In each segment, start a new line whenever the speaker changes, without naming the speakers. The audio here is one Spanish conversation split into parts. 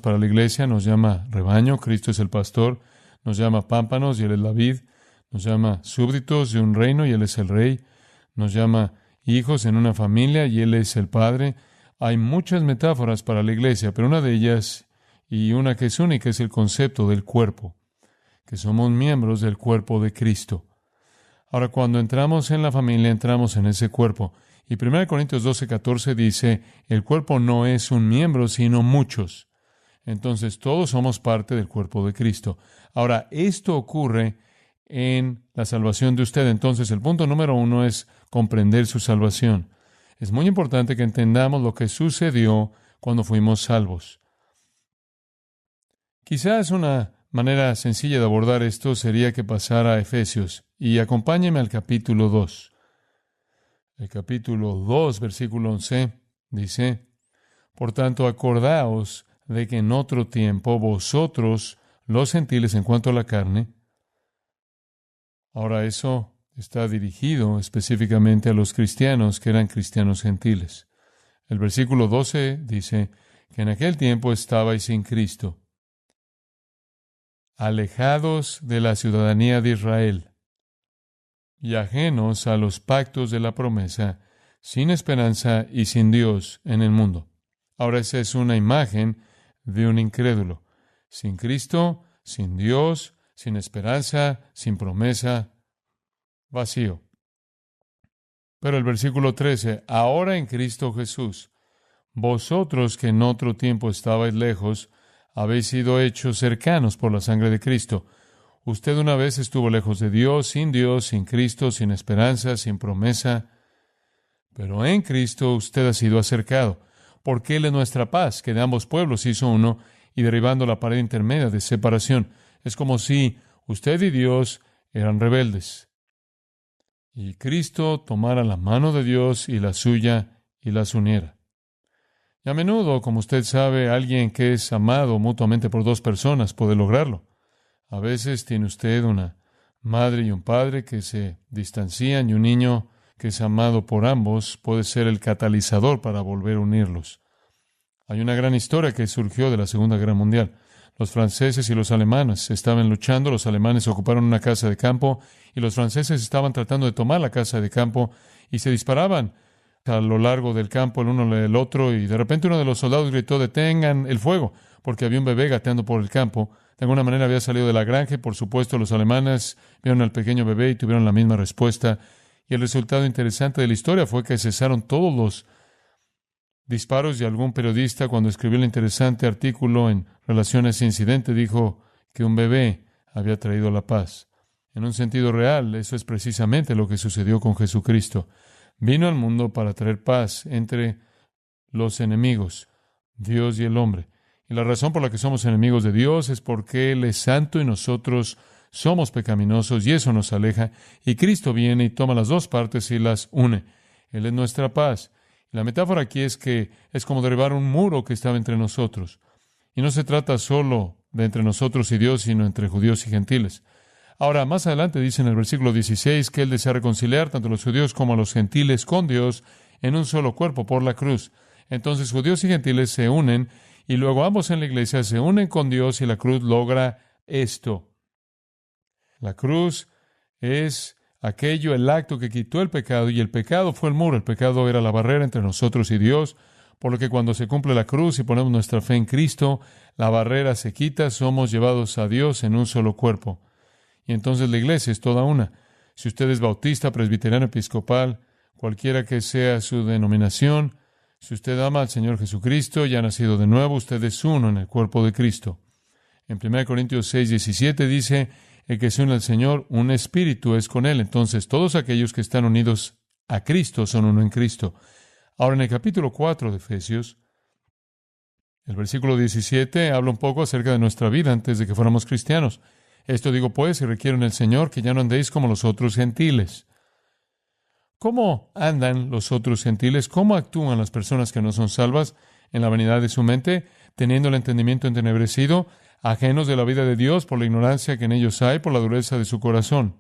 para la iglesia, nos llama rebaño, Cristo es el pastor, nos llama pámpanos y Él es la vid, nos llama súbditos de un reino y Él es el rey, nos llama hijos en una familia y Él es el padre. Hay muchas metáforas para la iglesia, pero una de ellas, y una que es única, es el concepto del cuerpo, que somos miembros del cuerpo de Cristo. Ahora, cuando entramos en la familia, entramos en ese cuerpo. Y 1 Corintios 12:14 dice, el cuerpo no es un miembro, sino muchos. Entonces, todos somos parte del cuerpo de Cristo. Ahora, esto ocurre en la salvación de usted. Entonces, el punto número 1 es comprender su salvación. Es muy importante que entendamos lo que sucedió cuando fuimos salvos. Quizás una manera sencilla de abordar esto sería que pasara a Efesios. Y acompáñeme al capítulo 2. El capítulo 2, versículo 11, dice, por tanto, acordaos de que en otro tiempo vosotros, los gentiles en cuanto a la carne, ahora eso está dirigido específicamente a los cristianos que eran cristianos gentiles. El versículo 12 dice que en aquel tiempo estabais sin Cristo, alejados de la ciudadanía de Israel y ajenos a los pactos de la promesa, sin esperanza y sin Dios en el mundo. Ahora esa es una imagen de un incrédulo. Sin Cristo, sin Dios, sin esperanza, sin promesa, vacío. Pero el versículo 13, ahora en Cristo Jesús, vosotros que en otro tiempo estabais lejos, habéis sido hechos cercanos por la sangre de Cristo. Usted una vez estuvo lejos de Dios, sin Cristo, sin esperanza, sin promesa. Pero en Cristo usted ha sido acercado, porque Él es nuestra paz, que de ambos pueblos hizo uno, y derribando la pared intermedia de separación. Es como si usted y Dios eran rebeldes, y Cristo tomara la mano de Dios y la suya y las uniera. Y a menudo, como usted sabe, alguien que es amado mutuamente por dos personas puede lograrlo. A veces tiene usted una madre y un padre que se distancian y un niño que es amado por ambos puede ser el catalizador para volver a unirlos. Hay una gran historia que surgió de la Segunda Guerra Mundial. Los franceses y los alemanes estaban luchando, los alemanes ocuparon una casa de campo y los franceses estaban tratando de tomar la casa de campo y se disparaban a lo largo del campo el uno del otro y de repente uno de los soldados gritó, detengan el fuego, porque había un bebé gateando por el campo. De alguna manera había salido de la granja y, por supuesto, los alemanes vieron al pequeño bebé y tuvieron la misma respuesta. Y el resultado interesante de la historia fue que cesaron todos los disparos y algún periodista, cuando escribió el interesante artículo en relación a ese incidente, dijo que un bebé había traído la paz. En un sentido real, eso es precisamente lo que sucedió con Jesucristo. Vino al mundo para traer paz entre los enemigos, Dios y el hombre. Y la razón por la que somos enemigos de Dios es porque Él es santo y nosotros somos pecaminosos y eso nos aleja. Y Cristo viene y toma las dos partes y las une. Él es nuestra paz. La metáfora aquí es que es como derribar un muro que estaba entre nosotros. Y no se trata solo de entre nosotros y Dios, sino entre judíos y gentiles. Ahora, más adelante dice en el versículo 16 que Él desea reconciliar tanto a los judíos como a los gentiles con Dios en un solo cuerpo por la cruz. Entonces, judíos y gentiles se unen y luego ambos en la iglesia se unen con Dios y la cruz logra esto. La cruz es aquello, el acto que quitó el pecado, y el pecado fue el muro. El pecado era la barrera entre nosotros y Dios, por lo que cuando se cumple la cruz y ponemos nuestra fe en Cristo, la barrera se quita, somos llevados a Dios en un solo cuerpo. Y entonces la iglesia es toda una. Si usted es bautista, presbiteriano, episcopal, cualquiera que sea su denominación, si usted ama al Señor Jesucristo y ha nacido de nuevo, usted es uno en el cuerpo de Cristo. En 1 Corintios 6:17 dice, el que se une al Señor, un espíritu es con Él. Entonces, todos aquellos que están unidos a Cristo son uno en Cristo. Ahora, en el capítulo 4 de Efesios, el versículo 17 habla un poco acerca de nuestra vida antes de que fuéramos cristianos. Esto digo pues, y requiero en el Señor que ya no andéis como los otros gentiles. ¿Cómo andan los otros gentiles? ¿Cómo actúan las personas que no son salvas? En la vanidad de su mente, teniendo el entendimiento entenebrecido, ajenos de la vida de Dios por la ignorancia que en ellos hay, por la dureza de su corazón.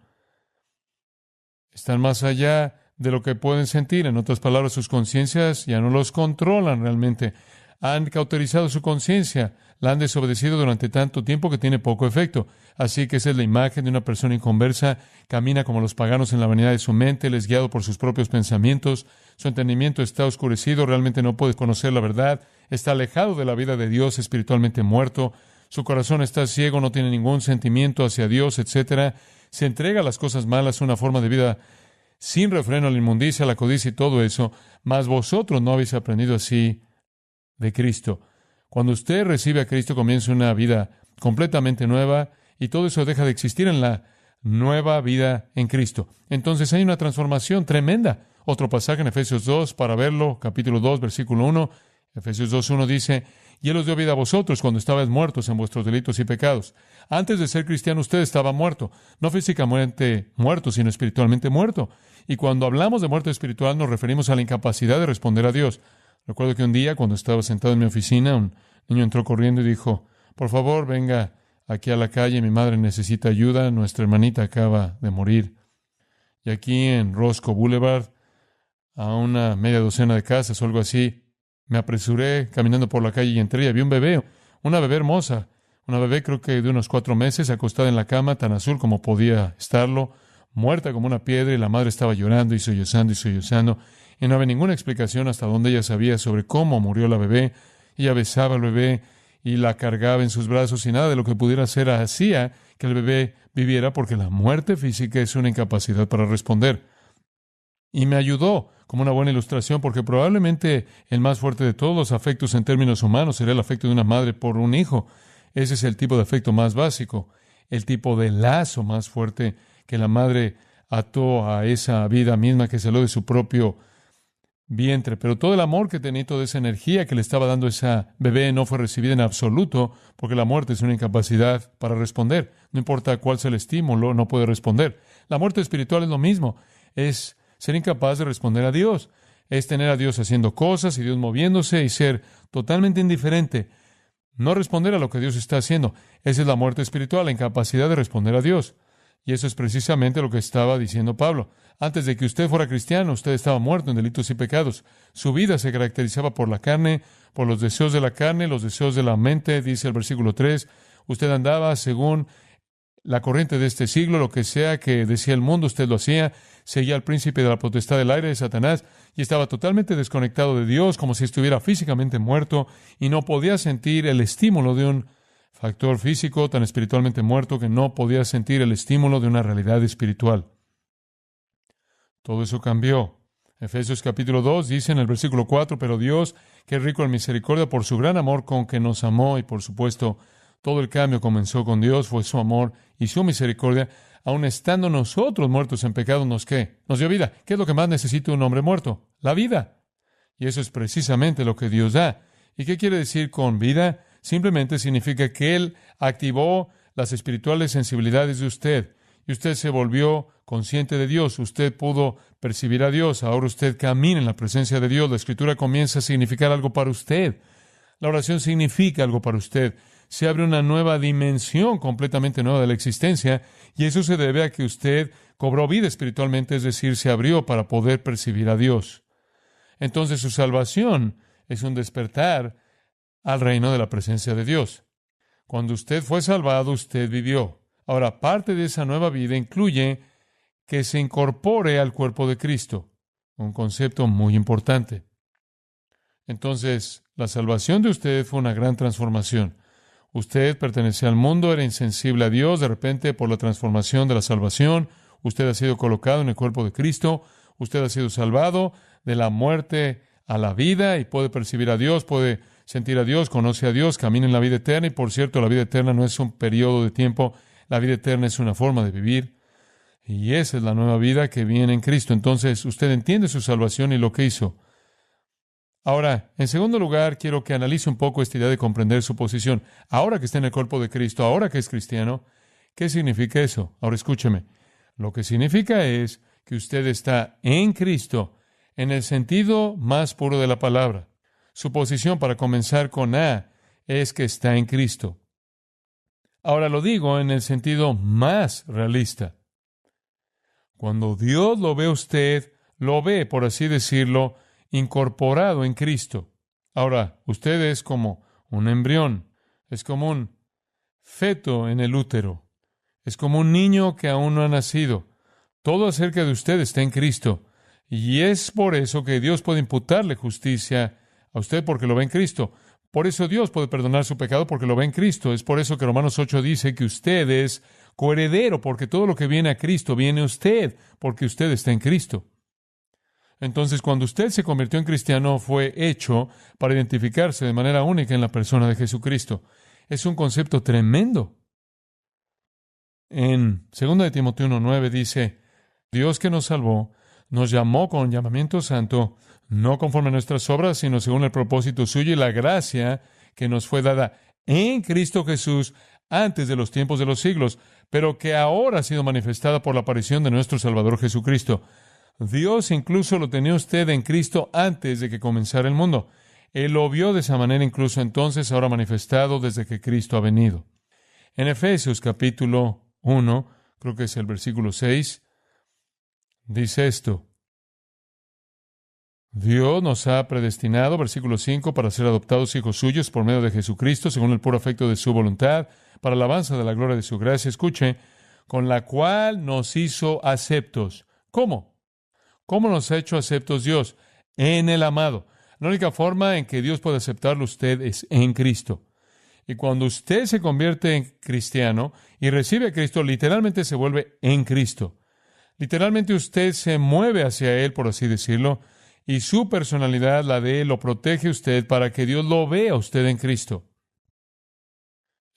Están más allá de lo que pueden sentir. En otras palabras, sus conciencias ya no los controlan realmente. Han cauterizado su conciencia, la han desobedecido durante tanto tiempo que tiene poco efecto. Así que esa es la imagen de una persona inconversa, camina como los paganos en la vanidad de su mente, les guiado por sus propios pensamientos, su entendimiento está oscurecido, realmente no puede conocer la verdad, está alejado de la vida de Dios, espiritualmente muerto, su corazón está ciego, no tiene ningún sentimiento hacia Dios, etcétera. Se entrega a las cosas malas, una forma de vida sin refreno a la inmundicia, a la codicia y todo eso, mas vosotros no habéis aprendido así de Cristo. Cuando usted recibe a Cristo, comienza una vida completamente nueva y todo eso deja de existir en la nueva vida en Cristo. Entonces hay una transformación tremenda. Otro pasaje en Efesios 2, para verlo, capítulo 2, versículo 1. Efesios 2:1 dice, y Él os dio vida a vosotros cuando estabais muertos en vuestros delitos y pecados. Antes de ser cristiano, usted estaba muerto. No físicamente muerto, sino espiritualmente muerto. Y cuando hablamos de muerte espiritual, nos referimos a la incapacidad de responder a Dios. Recuerdo que un día, cuando estaba sentado en mi oficina, un niño entró corriendo y dijo, por favor, venga aquí a la calle, mi madre necesita ayuda, nuestra hermanita acaba de morir. Y aquí en Roscoe Boulevard, a una media docena de casas o algo así, me apresuré caminando por la calle y entré y había un bebé, una bebé hermosa, una bebé creo que de unos 4 meses, acostada en la cama, tan azul como podía estarlo, muerta como una piedra, y la madre estaba llorando y sollozando, y no había ninguna explicación hasta dónde ella sabía sobre cómo murió la bebé. Ella besaba al bebé y la cargaba en sus brazos, y nada de lo que pudiera hacer hacía que el bebé viviera, porque la muerte física es una incapacidad para responder. Y me ayudó como una buena ilustración, porque probablemente el más fuerte de todos los afectos en términos humanos sería el afecto de una madre por un hijo. Ese es el tipo de afecto más básico, el tipo de lazo más fuerte que la madre ató a esa vida misma que salió de su propio vientre. Pero todo el amor que tenía, toda esa energía que le estaba dando esa bebé no fue recibida en absoluto, porque la muerte es una incapacidad para responder. No importa cuál sea el estímulo, no puede responder. La muerte espiritual es lo mismo, es ser incapaz de responder a Dios, es tener a Dios haciendo cosas y Dios moviéndose y ser totalmente indiferente, no responder a lo que Dios está haciendo. Esa es la muerte espiritual, la incapacidad de responder a Dios. Y eso es precisamente lo que estaba diciendo Pablo. Antes de que usted fuera cristiano, usted estaba muerto en delitos y pecados. Su vida se caracterizaba por la carne, por los deseos de la carne, los deseos de la mente, dice el versículo 3. Usted andaba según la corriente de este siglo, lo que sea que decía el mundo, usted lo hacía, seguía al príncipe de la potestad del aire, de Satanás, y estaba totalmente desconectado de Dios, como si estuviera físicamente muerto, y no podía sentir el estímulo de un factor físico, tan espiritualmente muerto que no podía sentir el estímulo de una realidad espiritual. Todo eso cambió. Efesios capítulo 2 dice en el versículo 4, pero Dios, que es rico en misericordia por su gran amor con que nos amó, y por supuesto, todo el cambio comenzó con Dios, fue su amor y su misericordia, aun estando nosotros muertos en pecado, ¿qué? Nos dio vida. ¿Qué es lo que más necesita un hombre muerto? La vida. Y eso es precisamente lo que Dios da. ¿Y qué quiere decir con vida? Simplemente significa que Él activó las espirituales sensibilidades de usted, y usted se volvió consciente de Dios. Usted pudo percibir a Dios. Ahora usted camina en la presencia de Dios. La Escritura comienza a significar algo para usted. La oración significa algo para usted. Se abre una nueva dimensión completamente nueva de la existencia, y eso se debe a que usted cobró vida espiritualmente, es decir, se abrió para poder percibir a Dios. Entonces su salvación es un despertar al reino de la presencia de Dios. Cuando usted fue salvado, usted vivió. Ahora, parte de esa nueva vida incluye que se incorpore al cuerpo de Cristo, un concepto muy importante. Entonces, la salvación de usted fue una gran transformación. Usted pertenecía al mundo, era insensible a Dios. De repente, por la transformación de la salvación, usted ha sido colocado en el cuerpo de Cristo. Usted ha sido salvado de la muerte a la vida y puede percibir a Dios, puede sentir a Dios, conoce a Dios, camina en la vida eterna. Y por cierto, la vida eterna no es un periodo de tiempo, la vida eterna es una forma de vivir. Y esa es la nueva vida que viene en Cristo. Entonces, usted entiende su salvación y lo que hizo. Ahora, en segundo lugar, quiero que analice un poco esta idea de comprender su posición. Ahora que está en el cuerpo de Cristo, ahora que es cristiano, ¿qué significa eso? Ahora escúcheme. Lo que significa es que usted está en Cristo en el sentido más puro de la palabra. Su posición, para comenzar con A, es que está en Cristo. Ahora lo digo en el sentido más realista. Cuando Dios lo ve a usted, lo ve, por así decirlo, incorporado en Cristo. Ahora, usted es como un embrión, es como un feto en el útero, es como un niño que aún no ha nacido. Todo acerca de usted está en Cristo. Y es por eso que Dios puede imputarle justicia a usted porque lo ve en Cristo. Por eso Dios puede perdonar su pecado porque lo ve en Cristo. Es por eso que Romanos 8 dice que usted es coheredero, porque todo lo que viene a Cristo viene a usted, porque usted está en Cristo. Entonces, cuando usted se convirtió en cristiano, fue hecho para identificarse de manera única en la persona de Jesucristo. Es un concepto tremendo. En 2 de Timoteo 1:9 dice, Dios que nos salvó, nos llamó con llamamiento santo, no conforme a nuestras obras, sino según el propósito suyo y la gracia que nos fue dada en Cristo Jesús antes de los tiempos de los siglos, pero que ahora ha sido manifestada por la aparición de nuestro Salvador Jesucristo. Dios incluso lo tenía usted en Cristo antes de que comenzara el mundo. Él lo vio de esa manera incluso entonces, ahora manifestado desde que Cristo ha venido. En Efesios capítulo 1, creo que es el versículo 6, dice esto: Dios nos ha predestinado, versículo 5, para ser adoptados hijos suyos por medio de Jesucristo, según el puro afecto de su voluntad, para alabanza de la gloria de su gracia. Escuche, con la cual nos hizo aceptos. ¿Cómo? ¿Cómo nos ha hecho aceptos Dios? En el amado. La única forma en que Dios puede aceptarlo usted es en Cristo. Y cuando usted se convierte en cristiano y recibe a Cristo, literalmente se vuelve en Cristo. Literalmente usted se mueve hacia Él, por así decirlo, y su personalidad, la de Él, lo protege a usted para que Dios lo vea a usted en Cristo.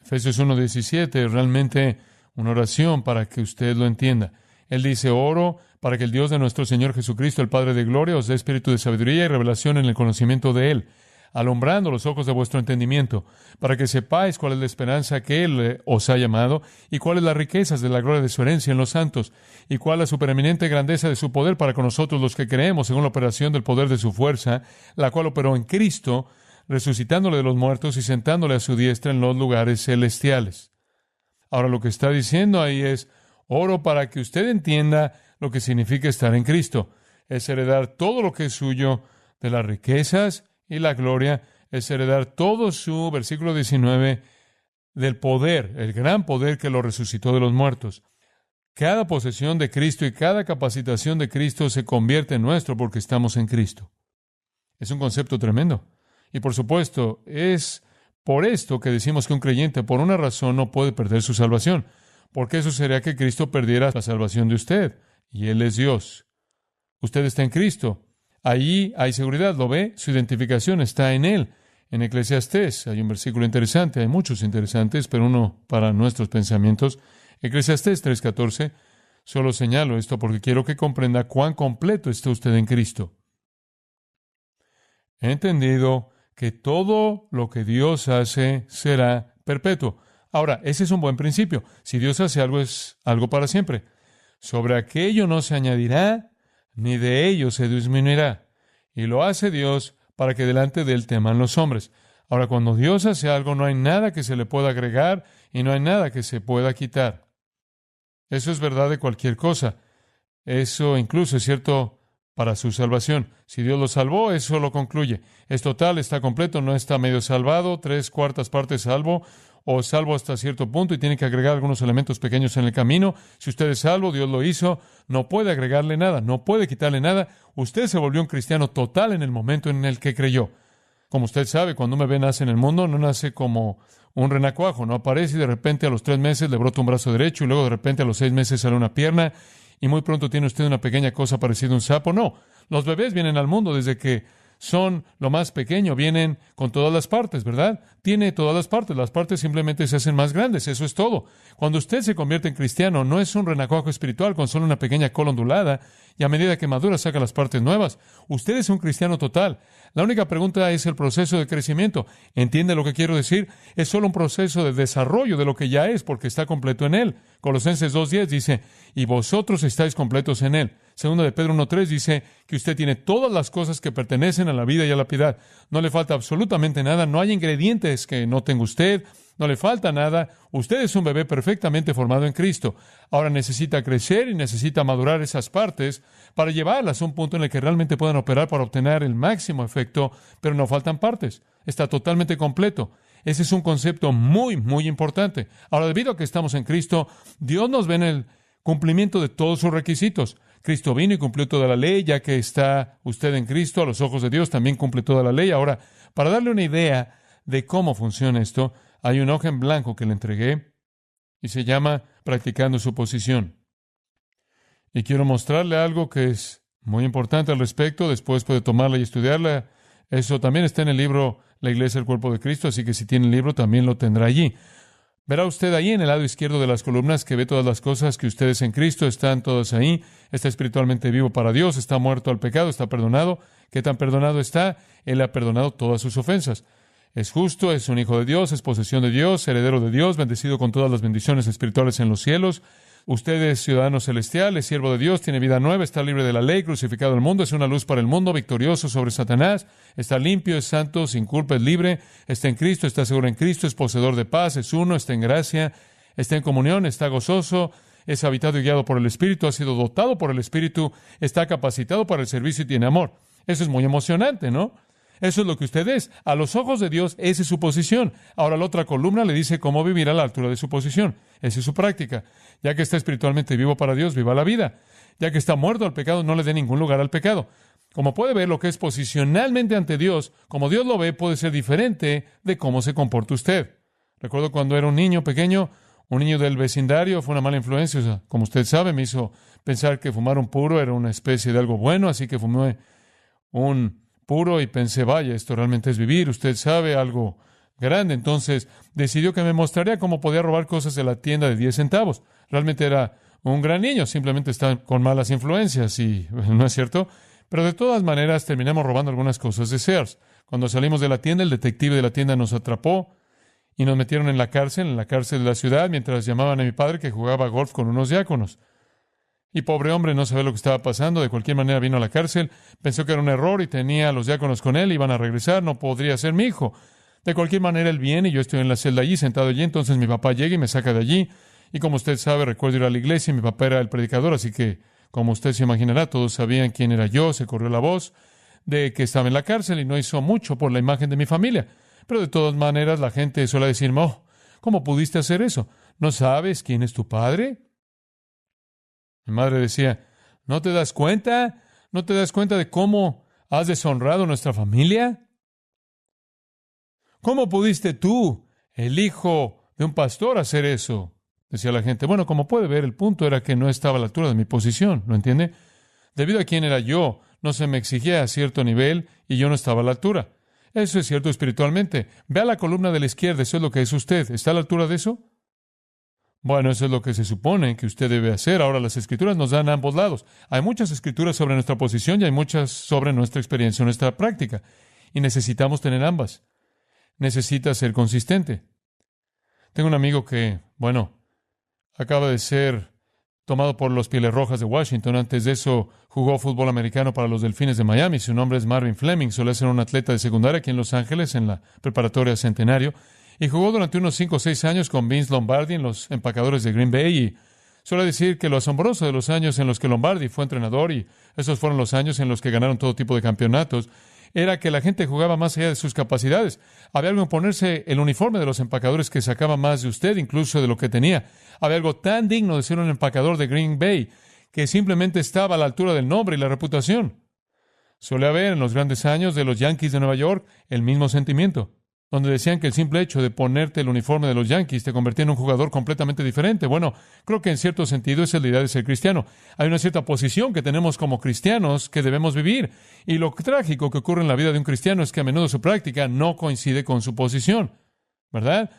Efesios 1:17 es realmente una oración para que usted lo entienda. Él dice, oro para que el Dios de nuestro Señor Jesucristo, el Padre de gloria, os dé espíritu de sabiduría y revelación en el conocimiento de Él, alumbrando los ojos de vuestro entendimiento, para que sepáis cuál es la esperanza que Él os ha llamado, y cuáles las riquezas de la gloria de su herencia en los santos, y cuál la supereminente grandeza de su poder para con nosotros los que creemos, según la operación del poder de su fuerza, la cual operó en Cristo, resucitándole de los muertos y sentándole a su diestra en los lugares celestiales. Ahora, lo que está diciendo ahí es, oro para que usted entienda lo que significa estar en Cristo. Es heredar todo lo que es suyo de las riquezas y la gloria, es heredar todo su, versículo 19, del poder, el gran poder que lo resucitó de los muertos. Cada posesión de Cristo y cada capacitación de Cristo se convierte en nuestro porque estamos en Cristo. Es un concepto tremendo. Y por supuesto, es por esto que decimos que un creyente, por una razón, no puede perder su salvación. Porque eso sería que Cristo perdiera la salvación de usted. Y Él es Dios. Usted está en Cristo. Allí hay seguridad, ¿lo ve? Su identificación está en Él. En Eclesiastés hay un versículo interesante, hay muchos interesantes, pero uno para nuestros pensamientos. Eclesiastés 3:14. Solo señalo esto porque quiero que comprenda cuán completo está usted en Cristo. He entendido que todo lo que Dios hace será perpetuo. Ahora, ese es un buen principio. Si Dios hace algo, es algo para siempre. Sobre aquello no se añadirá, ni de ello se disminuirá. Y lo hace Dios para que delante de Él teman los hombres. Ahora, cuando Dios hace algo, no hay nada que se le pueda agregar y no hay nada que se pueda quitar. Eso es verdad de cualquier cosa. Eso incluso es cierto para su salvación. Si Dios lo salvó, eso lo concluye. Es total, está completo, no está medio salvado, 3/4 partes salvo, o salvo hasta cierto punto y tiene que agregar algunos elementos pequeños en el camino. Si usted es salvo, Dios lo hizo, no puede agregarle nada, no puede quitarle nada. Usted se volvió un cristiano total en el momento en el que creyó. Como usted sabe, cuando un bebé nace en el mundo, no nace como un renacuajo, no aparece y de repente a los 3 meses le brota un brazo derecho y luego de repente a los 6 meses sale una pierna y muy pronto tiene usted una pequeña cosa parecida a un sapo. No, los bebés vienen al mundo desde que son lo más pequeño, vienen con todas las partes, ¿verdad? Tiene todas las partes simplemente se hacen más grandes, eso es todo. Cuando usted se convierte en cristiano, no es un renacuajo espiritual con solo una pequeña cola ondulada, y a medida que madura saca las partes nuevas. Usted es un cristiano total. La única pregunta es el proceso de crecimiento. ¿Entiende lo que quiero decir? Es solo un proceso de desarrollo de lo que ya es, porque está completo en Él. Colosenses 2:10 dice, y vosotros estáis completos en Él. Segunda de Pedro 1:3 dice que usted tiene todas las cosas que pertenecen a la vida y a la piedad. No le falta absolutamente nada, no hay ingredientes que no tenga usted, No le falta nada. Usted es un bebé perfectamente formado en Cristo. Ahora necesita crecer y necesita madurar esas partes para llevarlas a un punto en el que realmente puedan operar para obtener el máximo efecto, pero no faltan partes. Está totalmente completo. Ese es un concepto muy, muy importante. Ahora, debido a que estamos en Cristo, Dios nos ve en el cumplimiento de todos sus requisitos. Cristo vino y cumplió toda la ley, ya que está usted en Cristo, a los ojos de Dios también cumple toda la ley. Ahora, para darle una idea de cómo funciona esto, hay una hoja en blanco que le entregué y se llama Practicando su posición. Y quiero mostrarle algo que es muy importante al respecto. Después puede tomarla y estudiarla. Eso también está en el libro La Iglesia, el Cuerpo de Cristo, así que si tiene el libro también lo tendrá allí. Verá usted ahí en el lado izquierdo de las columnas que ve todas las cosas que ustedes en Cristo están todas ahí. Está espiritualmente vivo para Dios, está muerto al pecado, está perdonado. ¿Qué tan perdonado está? Él ha perdonado todas sus ofensas. Es justo, es un hijo de Dios, es posesión de Dios, heredero de Dios, bendecido con todas las bendiciones espirituales en los cielos. Usted es ciudadano celestial, es siervo de Dios, tiene vida nueva, está libre de la ley, crucificado al mundo, es una luz para el mundo, victorioso sobre Satanás, está limpio, es santo, sin culpa, es libre, está en Cristo, está seguro en Cristo, es poseedor de paz, es uno, está en gracia, está en comunión, está gozoso, es habitado y guiado por el Espíritu, ha sido dotado por el Espíritu, está capacitado para el servicio y tiene amor. Eso es muy emocionante, ¿no? Eso es lo que usted es. A los ojos de Dios, esa es su posición. Ahora la otra columna le dice cómo vivir a la altura de su posición. Esa es su práctica. Ya que está espiritualmente vivo para Dios, viva la vida. Ya que está muerto al pecado, no le dé ningún lugar al pecado. Como puede ver, lo que es posicionalmente ante Dios, como Dios lo ve, puede ser diferente de cómo se comporta usted. Recuerdo cuando era un niño pequeño, un niño del vecindario, fue una mala influencia. O sea, como usted sabe, me hizo pensar que fumar un puro era una especie de algo bueno, así que fumé un puro y pensé, vaya, esto realmente es vivir, usted sabe, algo grande. Entonces decidió que me mostraría cómo podía robar cosas de la tienda de 10 centavos. Realmente era un gran niño, simplemente está con malas influencias y no es cierto. Pero de todas maneras terminamos robando algunas cosas de Sears. Cuando salimos de la tienda, el detective de la tienda nos atrapó y nos metieron en la cárcel de la ciudad, mientras llamaban a mi padre que jugaba golf con unos diáconos. Y pobre hombre no sabía lo que estaba pasando. De cualquier manera vino a la cárcel, pensó que era un error y tenía a los diáconos con él, iban a regresar, no podría ser mi hijo. De cualquier manera él viene y yo estoy en la celda allí, sentado allí, entonces mi papá llega y me saca de allí. Y como usted sabe, recuerdo ir a la iglesia y mi papá era el predicador, así que, como usted se imaginará, todos sabían quién era yo, se corrió la voz de que estaba en la cárcel y no hizo mucho por la imagen de mi familia. Pero de todas maneras la gente suele decirme, oh, ¿cómo pudiste hacer eso? ¿No sabes quién es tu padre? Mi madre decía, ¿no te das cuenta? ¿No te das cuenta de cómo has deshonrado a nuestra familia? ¿Cómo pudiste tú, el hijo de un pastor, hacer eso? Decía la gente. Bueno, como puede ver, el punto era que no estaba a la altura de mi posición, ¿lo entiende? Debido a quién era yo, no se me exigía a cierto nivel y yo no estaba a la altura. Eso es cierto espiritualmente. Vea la columna de la izquierda, eso es lo que es usted. ¿Está a la altura de eso? Bueno, eso es lo que se supone que usted debe hacer. Ahora, las Escrituras nos dan ambos lados. Hay muchas Escrituras sobre nuestra posición y hay muchas sobre nuestra experiencia, nuestra práctica. Y necesitamos tener ambas. Necesita ser consistente. Tengo un amigo que, acaba de ser tomado por los Pieles Rojas de Washington. Antes de eso, jugó fútbol americano para los Delfines de Miami. Su nombre es Marvin Fleming. Suele ser un atleta de secundaria aquí en Los Ángeles, en la preparatoria Centenario. Y jugó durante unos 5 o 6 años con Vince Lombardi en los Empacadores de Green Bay. Y suele decir que lo asombroso de los años en los que Lombardi fue entrenador, y esos fueron los años en los que ganaron todo tipo de campeonatos, era que la gente jugaba más allá de sus capacidades. Había algo en ponerse el uniforme de los empacadores que sacaba más de usted, incluso de lo que tenía. Había algo tan digno de ser un empacador de Green Bay que simplemente estaba a la altura del nombre y la reputación. Suele haber en los grandes años de los Yankees de Nueva York el mismo sentimiento, donde decían que el simple hecho de ponerte el uniforme de los Yankees te convertía en un jugador completamente diferente. Bueno, creo que en cierto sentido esa es la idea de ser cristiano. Hay una cierta posición que tenemos como cristianos que debemos vivir. Y lo trágico que ocurre en la vida de un cristiano es que a menudo su práctica no coincide con su posición, ¿verdad?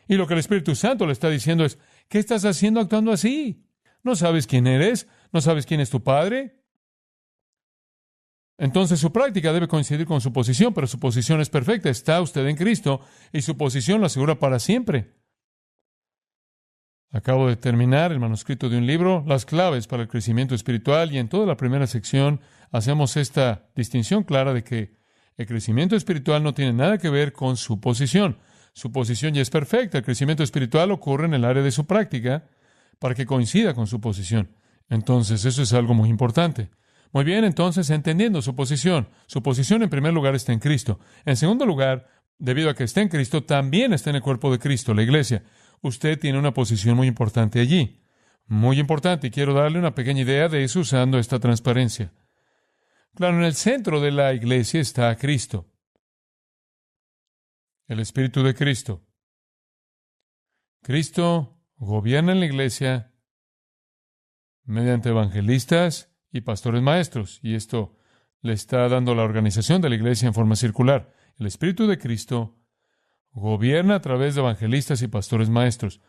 Y lo que el Espíritu Santo le está diciendo es, ¿qué estás haciendo actuando así? ¿No sabes quién eres? ¿No sabes quién es tu padre? Entonces su práctica debe coincidir con su posición, pero su posición es perfecta. Está usted en Cristo y su posición lo asegura para siempre. Acabo de terminar el manuscrito de un libro, Las claves para el crecimiento espiritual, y en toda la primera sección hacemos esta distinción clara de que el crecimiento espiritual no tiene nada que ver con su posición. Su posición ya es perfecta. El crecimiento espiritual ocurre en el área de su práctica para que coincida con su posición. Entonces, eso es algo muy importante. Muy bien, entonces, entendiendo su posición en primer lugar está en Cristo. En segundo lugar, debido a que está en Cristo, también está en el cuerpo de Cristo, la iglesia. Usted tiene una posición muy importante allí. Muy importante, y quiero darle una pequeña idea de eso usando esta transparencia. Claro, en el centro de la iglesia está Cristo, el Espíritu de Cristo. Cristo gobierna en la iglesia mediante evangelistas y pastores maestros, y esto le está dando la organización de la iglesia en forma circular. El Espíritu de Cristo gobierna a través de evangelistas y pastores maestros.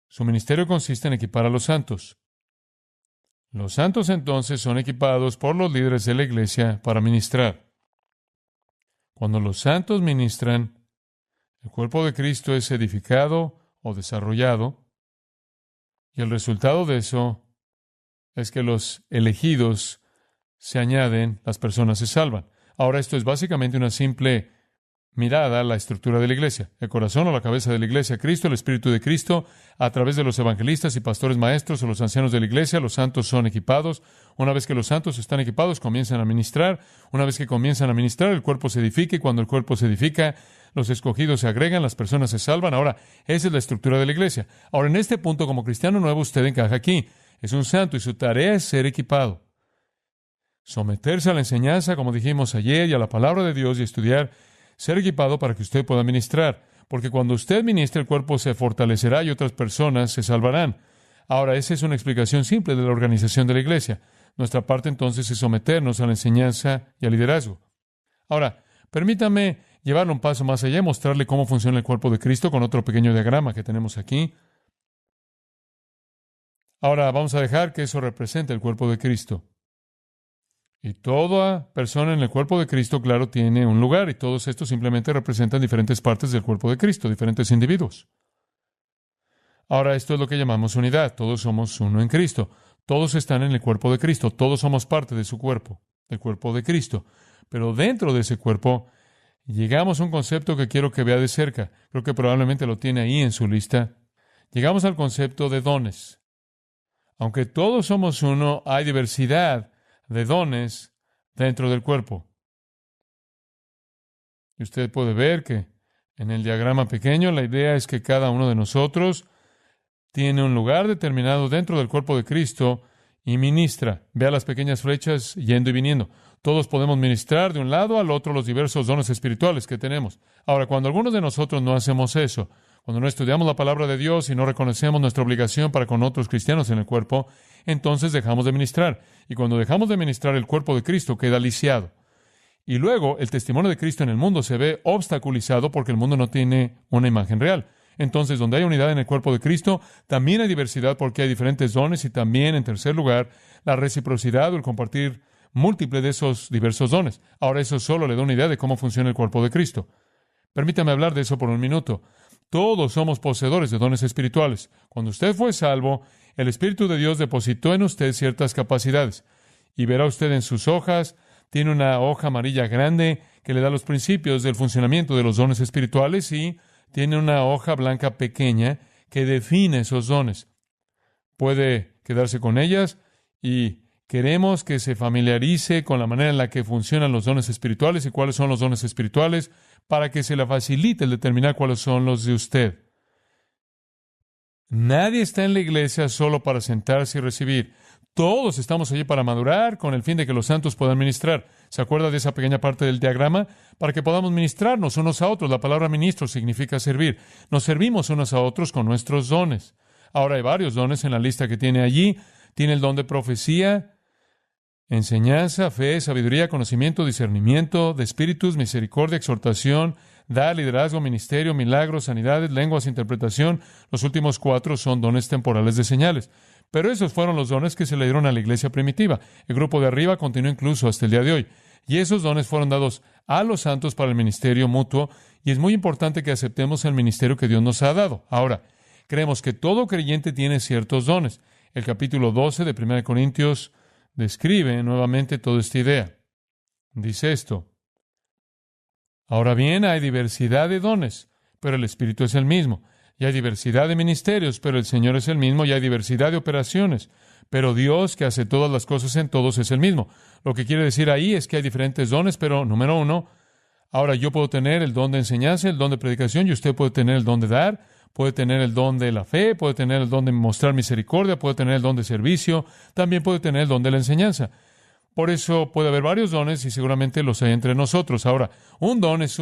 Su ministerio consiste en equipar a los santos. Los santos entonces son equipados por los líderes de la iglesia para ministrar. Cuando los santos ministran, el cuerpo de Cristo es edificado o desarrollado, y el resultado de eso es que los elegidos se añaden, las personas se salvan. Ahora, esto es básicamente una simple mirada a la estructura de la iglesia. El corazón o la cabeza de la iglesia, Cristo, el Espíritu de Cristo, a través de los evangelistas y pastores maestros o los ancianos de la iglesia, los santos son equipados. Una vez que los santos están equipados, comienzan a ministrar. Una vez que comienzan a ministrar, el cuerpo se edifica, y cuando el cuerpo se edifica, los escogidos se agregan, las personas se salvan. Ahora, esa es la estructura de la iglesia. Ahora, en este punto, como cristiano nuevo, usted encaja aquí. Es un santo y su tarea es ser equipado. Someterse a la enseñanza, como dijimos ayer, y a la palabra de Dios y estudiar, ser equipado para que usted pueda ministrar. Porque cuando usted ministre, el cuerpo se fortalecerá y otras personas se salvarán. Ahora, esa es una explicación simple de la organización de la iglesia. Nuestra parte entonces es someternos a la enseñanza y al liderazgo. Ahora, permítame llevarlo un paso más allá y mostrarle cómo funciona el cuerpo de Cristo con otro pequeño diagrama que tenemos aquí. Ahora, vamos a dejar que eso represente el cuerpo de Cristo. Y toda persona en el cuerpo de Cristo, claro, tiene un lugar, y todos estos simplemente representan diferentes partes del cuerpo de Cristo, diferentes individuos. Ahora, esto es lo que llamamos unidad. Todos somos uno en Cristo. Todos están en el cuerpo de Cristo. Todos somos parte de su cuerpo, del cuerpo de Cristo. Pero dentro de ese cuerpo, llegamos a un concepto que quiero que vea de cerca. Creo que probablemente lo tiene ahí en su lista. Llegamos al concepto de dones. Aunque todos somos uno, hay diversidad de dones dentro del cuerpo. Y usted puede ver que en el diagrama pequeño la idea es que cada uno de nosotros tiene un lugar determinado dentro del cuerpo de Cristo y ministra. Vea las pequeñas flechas yendo y viniendo. Todos podemos ministrar de un lado al otro los diversos dones espirituales que tenemos. Ahora, cuando algunos de nosotros no hacemos eso, cuando no estudiamos la palabra de Dios y no reconocemos nuestra obligación para con otros cristianos en el cuerpo, entonces dejamos de ministrar. Y cuando dejamos de ministrar, el cuerpo de Cristo queda lisiado. Y luego el testimonio de Cristo en el mundo se ve obstaculizado porque el mundo no tiene una imagen real. Entonces, donde hay unidad en el cuerpo de Cristo, también hay diversidad porque hay diferentes dones, y también, en tercer lugar, la reciprocidad o el compartir múltiple de esos diversos dones. Ahora, eso solo le da una idea de cómo funciona el cuerpo de Cristo. Permítame hablar de eso por un minuto. Todos somos poseedores de dones espirituales. Cuando usted fue salvo, el Espíritu de Dios depositó en usted ciertas capacidades. Y verá usted en sus hojas, tiene una hoja amarilla grande que le da los principios del funcionamiento de los dones espirituales, y tiene una hoja blanca pequeña que define esos dones. Puede quedarse con ellas, y queremos que se familiarice con la manera en la que funcionan los dones espirituales y cuáles son los dones espirituales para que se le facilite el determinar cuáles son los de usted. Nadie está en la iglesia solo para sentarse y recibir. Todos estamos allí para madurar con el fin de que los santos puedan ministrar. ¿Se acuerda de esa pequeña parte del diagrama? Para que podamos ministrarnos unos a otros. La palabra ministro significa servir. Nos servimos unos a otros con nuestros dones. Ahora hay varios dones en la lista que tiene allí. Tiene el don de profecía, enseñanza, fe, sabiduría, conocimiento, discernimiento, de espíritus, misericordia, exhortación, dar, liderazgo, ministerio, milagros, sanidades, lenguas, interpretación. Los últimos 4 son dones temporales de señales. Pero esos fueron los dones que se le dieron a la iglesia primitiva. El grupo de arriba continúa incluso hasta el día de hoy. Y esos dones fueron dados a los santos para el ministerio mutuo, y es muy importante que aceptemos el ministerio que Dios nos ha dado. Ahora, creemos que todo creyente tiene ciertos dones. El capítulo 12 de 1 Corintios describe nuevamente toda esta idea. Dice esto: ahora bien, hay diversidad de dones, pero el Espíritu es el mismo. Y hay diversidad de ministerios, pero el Señor es el mismo. Y hay diversidad de operaciones, pero Dios, que hace todas las cosas en todos, es el mismo. Lo que quiere decir ahí es que hay diferentes dones, pero número uno, ahora yo puedo tener el don de enseñanza, el don de predicación, y usted puede tener el don de dar, puede tener el don de la fe, puede tener el don de mostrar misericordia, puede tener el don de servicio, también puede tener el don de la enseñanza. Por eso puede haber varios dones y seguramente los hay entre nosotros. Ahora, un don es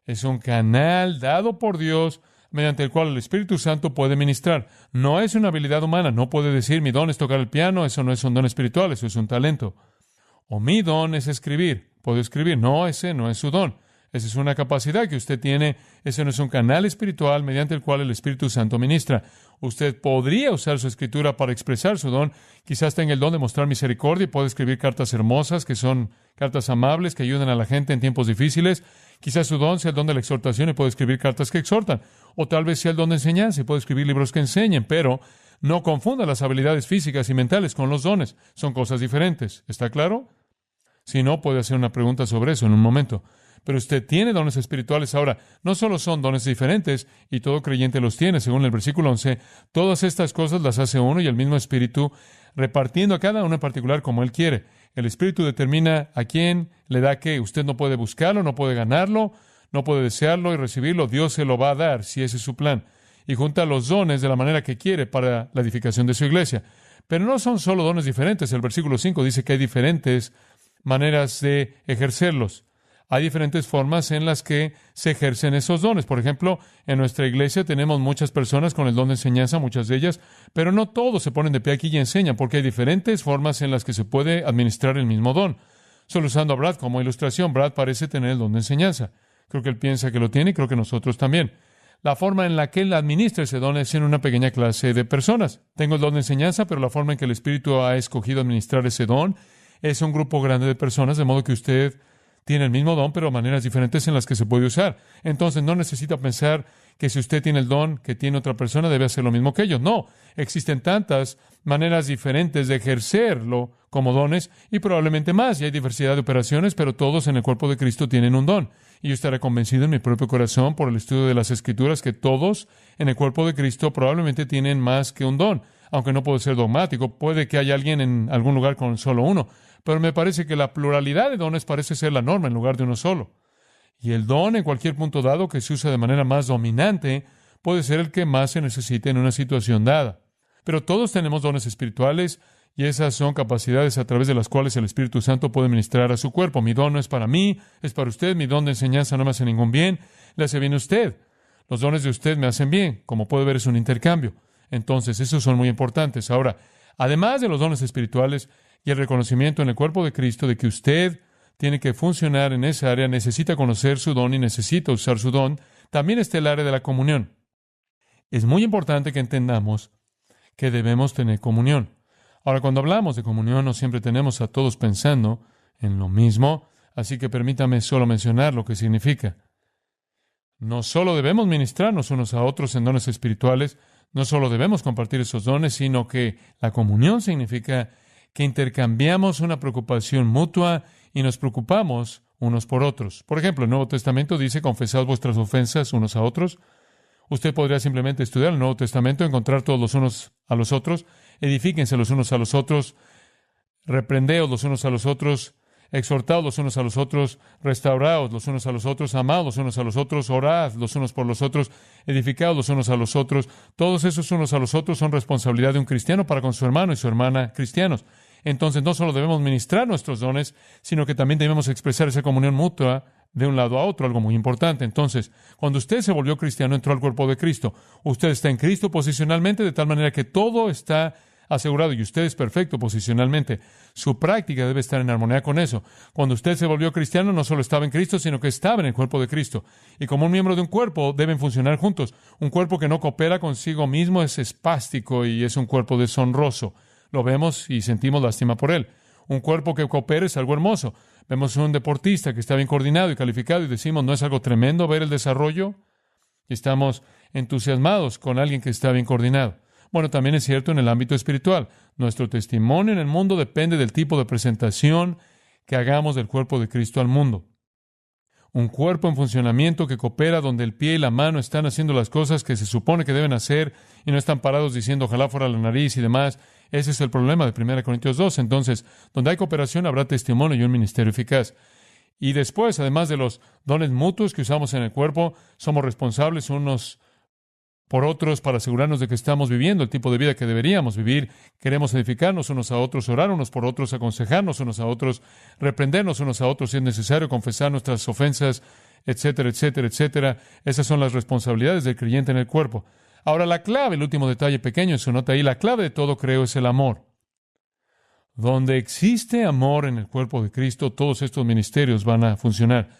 es un canal dado por Dios mediante el cual el Espíritu Santo puede ministrar. No es una habilidad humana. No puede decir, mi don es tocar el piano, eso no es un don espiritual, eso es un talento. O mi don es escribir. Puedo escribir. No, ese no es su don. Esa es una capacidad que usted tiene. Ese no es un canal espiritual mediante el cual el Espíritu Santo ministra. Usted podría usar su escritura para expresar su don. Quizás tenga el don de mostrar misericordia y puede escribir cartas hermosas, que son cartas amables, que ayudan a la gente en tiempos difíciles. Quizás su don sea el don de la exhortación y puede escribir cartas que exhortan. O tal vez sea el don de enseñanza y puede escribir libros que enseñen. Pero no confunda las habilidades físicas y mentales con los dones. Son cosas diferentes. ¿Está claro? Si no, puede hacer una pregunta sobre eso en un momento. Pero usted tiene dones espirituales ahora. No solo son dones diferentes, y todo creyente los tiene, según el versículo 11. Todas estas cosas las hace uno y el mismo Espíritu, repartiendo a cada uno en particular como Él quiere. El Espíritu determina a quién le da qué. Usted no puede buscarlo, no puede ganarlo, no puede desearlo y recibirlo. Dios se lo va a dar, si ese es su plan. Y junta los dones de la manera que quiere para la edificación de su iglesia. Pero no son solo dones diferentes. El versículo 5 dice que hay diferentes maneras de ejercerlos. Hay diferentes formas en las que se ejercen esos dones. Por ejemplo, en nuestra iglesia tenemos muchas personas con el don de enseñanza, muchas de ellas, pero no todos se ponen de pie aquí y enseñan, porque hay diferentes formas en las que se puede administrar el mismo don. Solo usando a Brad como ilustración, Brad parece tener el don de enseñanza. Creo que él piensa que lo tiene y creo que nosotros también. La forma en la que él administra ese don es en una pequeña clase de personas. Tengo el don de enseñanza, pero la forma en que el Espíritu ha escogido administrar ese don es un grupo grande de personas, de modo que usted tiene el mismo don, pero maneras diferentes en las que se puede usar. Entonces, no necesita pensar que si usted tiene el don que tiene otra persona, debe hacer lo mismo que ellos. No, existen tantas maneras diferentes de ejercerlo como dones y probablemente más. Y hay diversidad de operaciones, pero todos en el cuerpo de Cristo tienen un don. Y yo estaré convencido en mi propio corazón por el estudio de las Escrituras que todos en el cuerpo de Cristo probablemente tienen más que un don. Aunque no puedo ser dogmático, puede que haya alguien en algún lugar con solo uno. Pero me parece que la pluralidad de dones parece ser la norma en lugar de uno solo. Y el don, en cualquier punto dado que se usa de manera más dominante, puede ser el que más se necesite en una situación dada. Pero todos tenemos dones espirituales y esas son capacidades a través de las cuales el Espíritu Santo puede ministrar a su cuerpo. Mi don no es para mí, es para usted. Mi don de enseñanza no me hace ningún bien, le hace bien a usted. Los dones de usted me hacen bien. Como puede ver, es un intercambio. Entonces, esos son muy importantes. Ahora, además de los dones espirituales y el reconocimiento en el cuerpo de Cristo de que usted tiene que funcionar en esa área, necesita conocer su don y necesita usar su don, también está el área de la comunión. Es muy importante que entendamos que debemos tener comunión. Ahora, cuando hablamos de comunión, no siempre tenemos a todos pensando en lo mismo, así que permítame solo mencionar lo que significa. No solo debemos ministrarnos unos a otros en dones espirituales, no solo debemos compartir esos dones, sino que la comunión significa que intercambiamos una preocupación mutua y nos preocupamos unos por otros. Por ejemplo, el Nuevo Testamento dice, confesad vuestras ofensas unos a otros. Usted podría simplemente estudiar el Nuevo Testamento, encontrar todos los unos a los otros, edifíquense los unos a los otros, reprendeos los unos a los otros, exhortaos los unos a los otros, restauraos los unos a los otros, amaos los unos a los otros, orad los unos por los otros, edificaos los unos a los otros. Todos esos unos a los otros son responsabilidad de un cristiano para con su hermano y su hermana cristianos. Entonces, no solo debemos ministrar nuestros dones, sino que también debemos expresar esa comunión mutua de un lado a otro, algo muy importante. Entonces, cuando usted se volvió cristiano, entró al cuerpo de Cristo. Usted está en Cristo posicionalmente, de tal manera que todo está asegurado y usted es perfecto posicionalmente. Su práctica debe estar en armonía con eso. Cuando usted se volvió cristiano, no solo estaba en Cristo, sino que estaba en el cuerpo de Cristo. Y como un miembro de un cuerpo, deben funcionar juntos. Un cuerpo que no coopera consigo mismo es espástico y es un cuerpo deshonroso. Lo vemos y sentimos lástima por él. Un cuerpo que coopera es algo hermoso. Vemos un deportista que está bien coordinado y calificado y decimos, ¿no es algo tremendo ver el desarrollo? Y estamos entusiasmados con alguien que está bien coordinado. Bueno, también es cierto en el ámbito espiritual. Nuestro testimonio en el mundo depende del tipo de presentación que hagamos del cuerpo de Cristo al mundo. un cuerpo en funcionamiento que coopera, donde el pie y la mano están haciendo las cosas que se supone que deben hacer y no están parados diciendo ojalá fuera la nariz y demás. Ese es el problema de 1 Corintios 2. Entonces, donde hay cooperación habrá testimonio y un ministerio eficaz. Y después, además de los dones mutuos que usamos en el cuerpo, somos responsables unos por otros para asegurarnos de que estamos viviendo el tipo de vida que deberíamos vivir. Queremos edificarnos unos a otros, orar unos por otros, aconsejarnos unos a otros, reprendernos unos a otros si es necesario, confesar nuestras ofensas, etcétera, etcétera, etcétera. Esas son las responsabilidades del creyente en el cuerpo. Ahora, la clave, el último detalle pequeño en su nota ahí, la clave de todo, creo, es el amor. Donde existe amor en el cuerpo de Cristo, todos estos ministerios van a funcionar.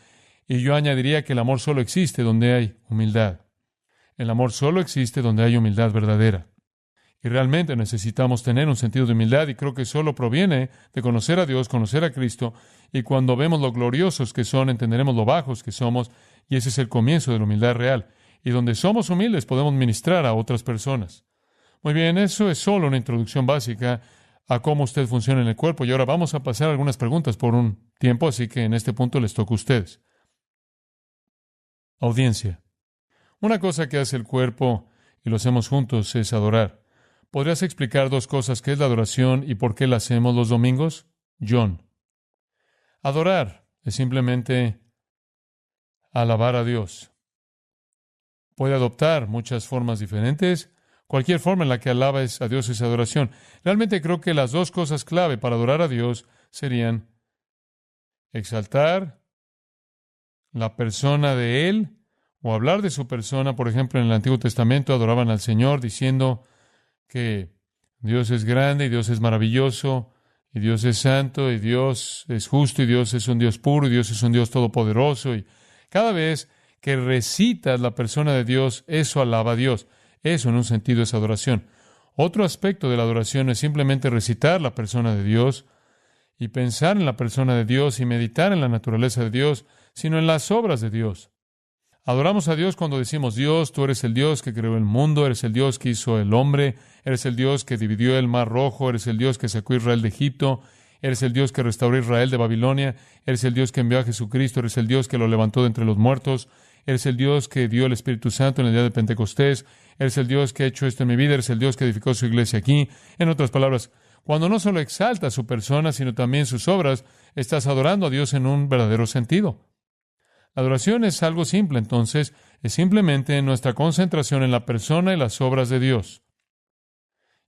Y yo añadiría que el amor solo existe donde hay humildad. El amor solo existe donde hay humildad verdadera. Y realmente necesitamos tener un sentido de humildad, y creo que solo proviene de conocer a Dios, conocer a Cristo, y cuando vemos lo gloriosos que son, entenderemos lo bajos que somos, y ese es el comienzo de la humildad real. Y donde somos humildes podemos ministrar a otras personas. Muy bien, eso es solo una introducción básica a cómo usted funciona en el cuerpo, y ahora vamos a pasar algunas preguntas por un tiempo, así que en este punto les toca a ustedes. Audiencia. Una cosa que hace el cuerpo, y lo hacemos juntos, es adorar. ¿Podrías explicar dos cosas? ¿Qué es la adoración y por qué la hacemos los domingos? John. Adorar es simplemente alabar a Dios. Puede adoptar muchas formas diferentes. Cualquier forma en la que alabes a Dios es adoración. Realmente creo que las dos cosas clave para adorar a Dios serían exaltar la persona de Él, o hablar de su persona. Por ejemplo, en el Antiguo Testamento adoraban al Señor diciendo que Dios es grande y Dios es maravilloso y Dios es santo y Dios es justo y Dios es un Dios puro y Dios es un Dios todopoderoso. Y cada vez que recitas la persona de Dios, eso alaba a Dios. Eso en un sentido es adoración. Otro aspecto de la adoración es simplemente recitar la persona de Dios y pensar en la persona de Dios y meditar en la naturaleza de Dios, sino en las obras de Dios. Adoramos a Dios cuando decimos: Dios, tú eres el Dios que creó el mundo, eres el Dios que hizo el hombre, eres el Dios que dividió el mar rojo, eres el Dios que sacó a Israel de Egipto, eres el Dios que restauró a Israel de Babilonia, eres el Dios que envió a Jesucristo, eres el Dios que lo levantó de entre los muertos, eres el Dios que dio el Espíritu Santo en el día de Pentecostés, eres el Dios que ha hecho esto en mi vida, eres el Dios que edificó su iglesia aquí. En otras palabras, cuando no solo exaltas su persona, sino también sus obras, estás adorando a Dios en un verdadero sentido. La adoración es algo simple, entonces, es simplemente nuestra concentración en la persona y las obras de Dios.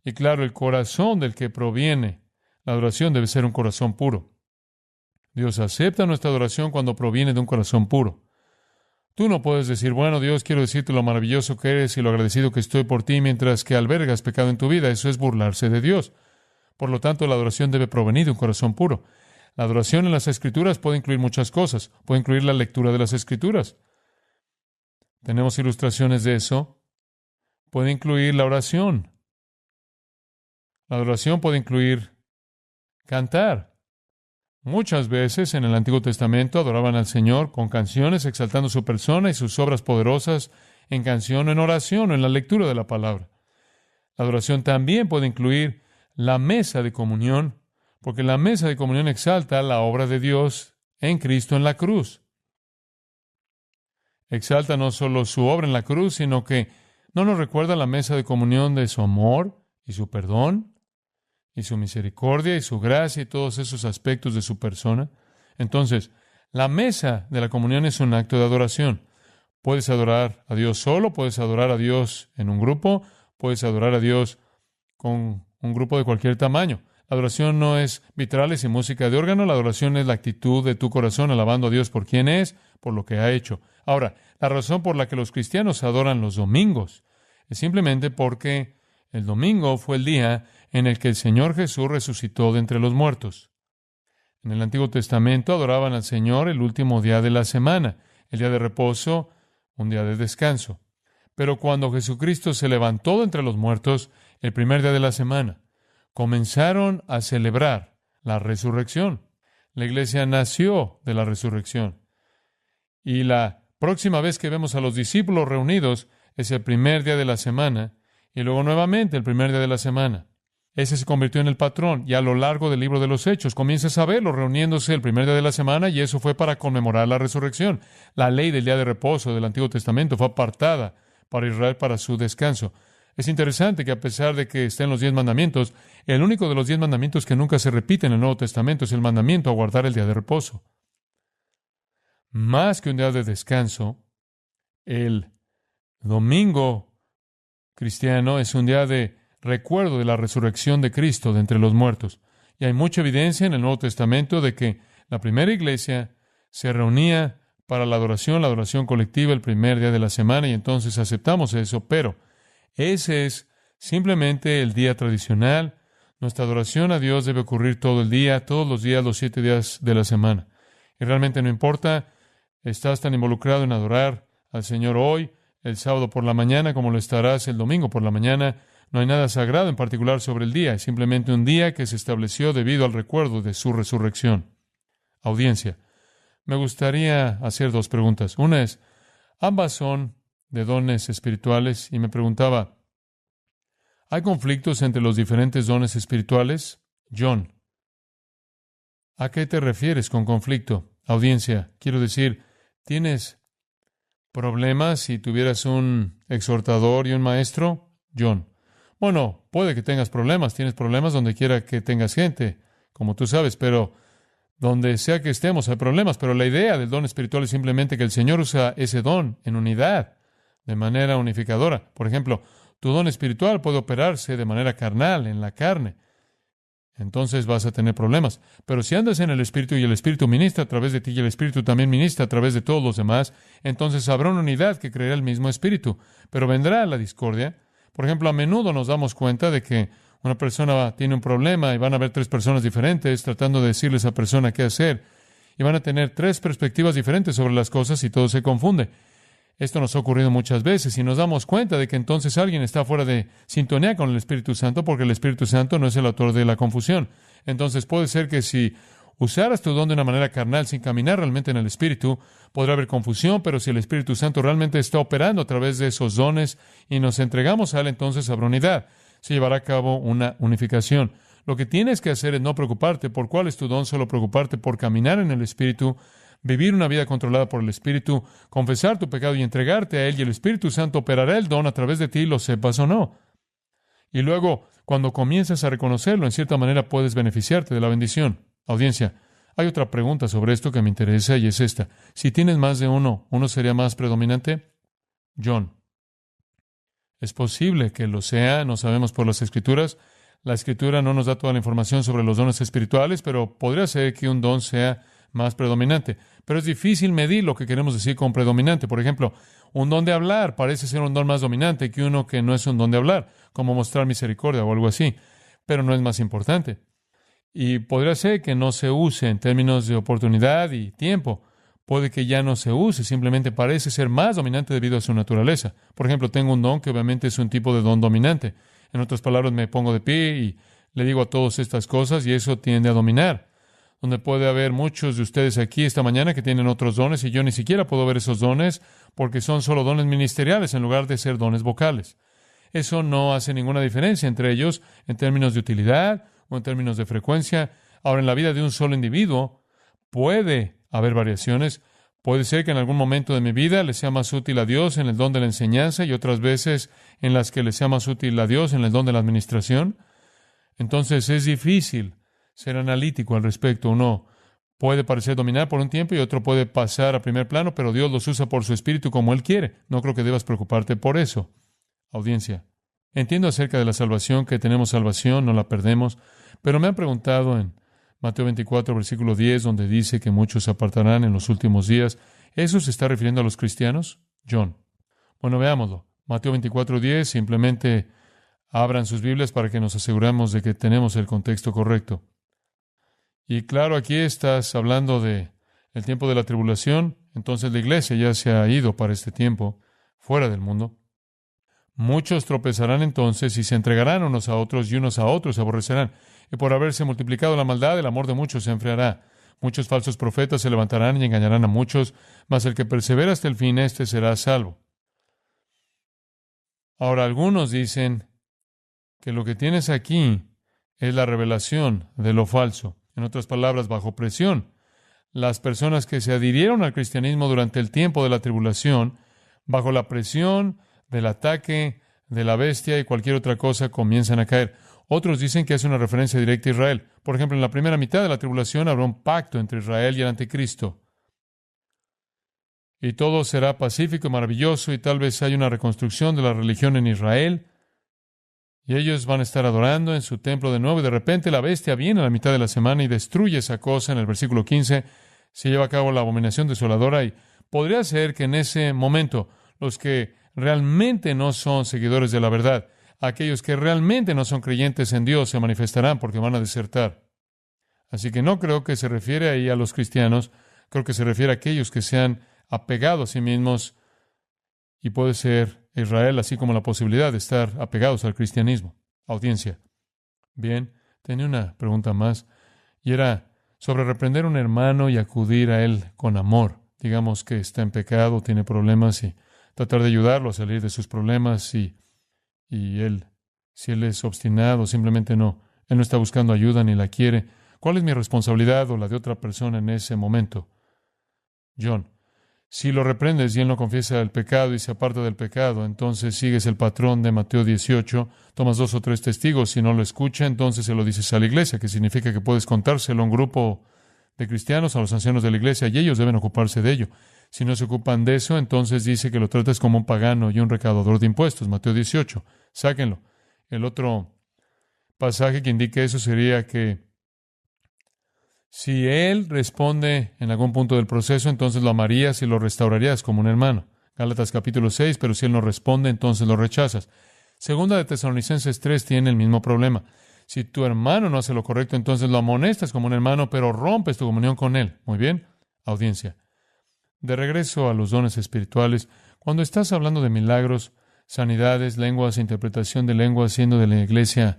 Y claro, el corazón del que proviene la adoración debe ser un corazón puro. Dios acepta nuestra adoración cuando proviene de un corazón puro. Tú no puedes decir: bueno, Dios, quiero decirte lo maravilloso que eres y lo agradecido que estoy por ti, mientras que albergas pecado en tu vida. Eso es burlarse de Dios. Por lo tanto, la adoración debe provenir de un corazón puro. La adoración en las Escrituras puede incluir muchas cosas. Puede incluir la lectura de las Escrituras. Tenemos ilustraciones de eso. Puede incluir la oración. La adoración puede incluir cantar. Muchas veces en el Antiguo Testamento adoraban al Señor con canciones, exaltando su persona y sus obras poderosas en canción o en oración o en la lectura de la palabra. La adoración también puede incluir la mesa de comunión, porque la mesa de comunión exalta la obra de Dios en Cristo en la cruz. Exalta no solo su obra en la cruz, sino que no nos recuerda la mesa de comunión de su amor y su perdón y su misericordia y su gracia y todos esos aspectos de su persona. Entonces, la mesa de la comunión es un acto de adoración. Puedes adorar a Dios solo, puedes adorar a Dios en un grupo, puedes adorar a Dios con un grupo de cualquier tamaño. La adoración no es vitrales y música de órgano, la adoración es la actitud de tu corazón alabando a Dios por quien es, por lo que ha hecho. Ahora, la razón por la que los cristianos adoran los domingos es simplemente porque el domingo fue el día en el que el Señor Jesús resucitó de entre los muertos. En el Antiguo Testamento adoraban al Señor el último día de la semana, el día de reposo, un día de descanso. Pero cuando Jesucristo se levantó de entre los muertos, el primer día de la semana, comenzaron a celebrar la resurrección. La iglesia nació de la resurrección. Y la próxima vez que vemos a los discípulos reunidos es el primer día de la semana, y luego nuevamente el primer día de la semana. Ese se convirtió en el patrón, y a lo largo del libro de los Hechos comienzas a verlo reuniéndose el primer día de la semana, y eso fue para conmemorar la resurrección. La ley del día de reposo del Antiguo Testamento fue apartada para Israel para su descanso. Es interesante que a pesar de que estén los 10 mandamientos, el único de los 10 mandamientos que nunca se repite en el Nuevo Testamento es el mandamiento a guardar el día de reposo. Más que un día de descanso, el domingo cristiano es un día de recuerdo de la resurrección de Cristo de entre los muertos. Y hay mucha evidencia en el Nuevo Testamento de que la primera iglesia se reunía para la adoración colectiva el primer día de la semana, y entonces aceptamos eso, pero ese es simplemente el día tradicional. Nuestra adoración a Dios debe ocurrir todo el día, todos los días, los 7 días de la semana. Y realmente no importa, estás tan involucrado en adorar al Señor hoy, el sábado por la mañana, como lo estarás el domingo por la mañana. No hay nada sagrado en particular sobre el día, es simplemente un día que se estableció debido al recuerdo de su resurrección. Audiencia, me gustaría hacer 2 preguntas. Una es, ambas son de dones espirituales, y me preguntaba, ¿hay conflictos entre los diferentes dones espirituales? John, ¿a qué te refieres con conflicto? Audiencia, quiero decir, ¿tienes problemas si tuvieras un exhortador y un maestro? John, bueno, puede que tengas problemas, tienes problemas donde quiera que tengas gente, como tú sabes, pero donde sea que estemos hay problemas, pero la idea del don espiritual es simplemente que el Señor usa ese don en unidad, de manera unificadora. Por ejemplo, tu don espiritual puede operarse de manera carnal, en la carne. Entonces vas a tener problemas. Pero si andas en el Espíritu y el Espíritu ministra a través de ti y el Espíritu también ministra a través de todos los demás, entonces habrá una unidad que creerá el mismo Espíritu. Pero vendrá la discordia. Por ejemplo, a menudo nos damos cuenta de que una persona tiene un problema y van a haber 3 personas diferentes tratando de decirle a esa persona qué hacer. Y van a tener 3 perspectivas diferentes sobre las cosas y todo se confunde. Esto nos ha ocurrido muchas veces y nos damos cuenta de que entonces alguien está fuera de sintonía con el Espíritu Santo porque el Espíritu Santo no es el autor de la confusión. Entonces puede ser que si usaras tu don de una manera carnal sin caminar realmente en el Espíritu, podrá haber confusión, pero si el Espíritu Santo realmente está operando a través de esos dones y nos entregamos a Él, entonces habrá unidad. Se llevará a cabo una unificación. Lo que tienes que hacer es no preocuparte por cuál es tu don, solo preocuparte por caminar en el Espíritu, vivir una vida controlada por el Espíritu, confesar tu pecado y entregarte a Él, y el Espíritu Santo operará el don a través de ti, lo sepas o no. Y luego, cuando comienzas a reconocerlo, en cierta manera puedes beneficiarte de la bendición. Audiencia, hay otra pregunta sobre esto que me interesa y es esta. Si tienes más de uno, ¿uno sería más predominante? John, es posible que lo sea, no sabemos por las Escrituras. La Escritura no nos da toda la información sobre los dones espirituales, pero podría ser que un don sea más predominante. Pero es difícil medir lo que queremos decir con predominante. Por ejemplo, un don de hablar parece ser un don más dominante que uno que no es un don de hablar, como mostrar misericordia o algo así, pero no es más importante. Y podría ser que no se use en términos de oportunidad y tiempo. Puede que ya no se use, simplemente parece ser más dominante debido a su naturaleza. Por ejemplo, tengo un don que obviamente es un tipo de don dominante. En otras palabras, me pongo de pie y le digo a todos estas cosas y eso tiende a dominar. Donde puede haber muchos de ustedes aquí esta mañana que tienen otros dones y yo ni siquiera puedo ver esos dones porque son solo dones ministeriales en lugar de ser dones vocales. Eso no hace ninguna diferencia entre ellos en términos de utilidad o en términos de frecuencia. Ahora, en la vida de un solo individuo puede haber variaciones. Puede ser que en algún momento de mi vida le sea más útil a Dios en el don de la enseñanza y otras veces en las que le sea más útil a Dios en el don de la administración. Entonces es difícil ser analítico al respecto. Uno puede parecer dominar por un tiempo y otro puede pasar a primer plano, pero Dios los usa por su Espíritu como Él quiere. No creo que debas preocuparte por eso. Audiencia, entiendo acerca de la salvación, que tenemos salvación, no la perdemos, pero me han preguntado en Mateo 24, versículo 10, donde dice que muchos se apartarán en los últimos días. ¿Eso se está refiriendo a los cristianos? John. Bueno, veámoslo. Mateo 24, 10, simplemente abran sus Biblias para que nos aseguremos de que tenemos el contexto correcto. Y claro, aquí estás hablando de el tiempo de la tribulación, entonces la iglesia ya se ha ido para este tiempo, fuera del mundo. Muchos tropezarán entonces y se entregarán unos a otros y unos a otros se aborrecerán. Y por haberse multiplicado la maldad, el amor de muchos se enfriará. Muchos falsos profetas se levantarán y engañarán a muchos, mas el que persevera hasta el fin, éste será salvo. Ahora, algunos dicen que lo que tienes aquí es la revelación de lo falso. En otras palabras, bajo presión. Las personas que se adhirieron al cristianismo durante el tiempo de la tribulación, bajo la presión del ataque de la bestia y cualquier otra cosa, comienzan a caer. Otros dicen que es una referencia directa a Israel. Por ejemplo, en la primera mitad de la tribulación habrá un pacto entre Israel y el anticristo. Y todo será pacífico y maravilloso, y tal vez haya una reconstrucción de la religión en Israel. Y ellos van a estar adorando en su templo de nuevo, y de repente la bestia viene a la mitad de la semana y destruye esa cosa. En el versículo 15 se lleva a cabo la abominación desoladora, y podría ser que en ese momento los que realmente no son seguidores de la verdad, aquellos que realmente no son creyentes en Dios, se manifestarán porque van a desertar. Así que no creo que se refiere ahí a los cristianos, creo que se refiere a aquellos que se han apegado a sí mismos, y puede ser Israel, así como la posibilidad de estar apegados al cristianismo. Audiencia. Bien, tenía una pregunta más, y era sobre reprender a un hermano y acudir a él con amor. Digamos que está en pecado, tiene problemas, y tratar de ayudarlo a salir de sus problemas, y él, si él es obstinado, simplemente él no está buscando ayuda ni la quiere. ¿Cuál es mi responsabilidad o la de otra persona en ese momento? John. Si lo reprendes y él no confiesa el pecado y se aparta del pecado, entonces sigues el patrón de Mateo 18, tomas 2 o 3 testigos, si no lo escucha, entonces se lo dices a la iglesia, que significa que puedes contárselo a un grupo de cristianos, a los ancianos de la iglesia, y ellos deben ocuparse de ello. Si no se ocupan de eso, entonces dice que lo tratas como un pagano y un recaudador de impuestos, Mateo 18, sáquenlo. El otro pasaje que indica eso sería que si él responde en algún punto del proceso, entonces lo amarías y lo restaurarías como un hermano. Gálatas capítulo 6, pero si él no responde, entonces lo rechazas. Segunda de Tesalonicenses 3 tiene el mismo problema. Si tu hermano no hace lo correcto, entonces lo amonestas como un hermano, pero rompes tu comunión con él. Muy bien, audiencia. De regreso a los dones espirituales, cuando estás hablando de milagros, sanidades, lenguas, interpretación de lenguas, siendo de la iglesia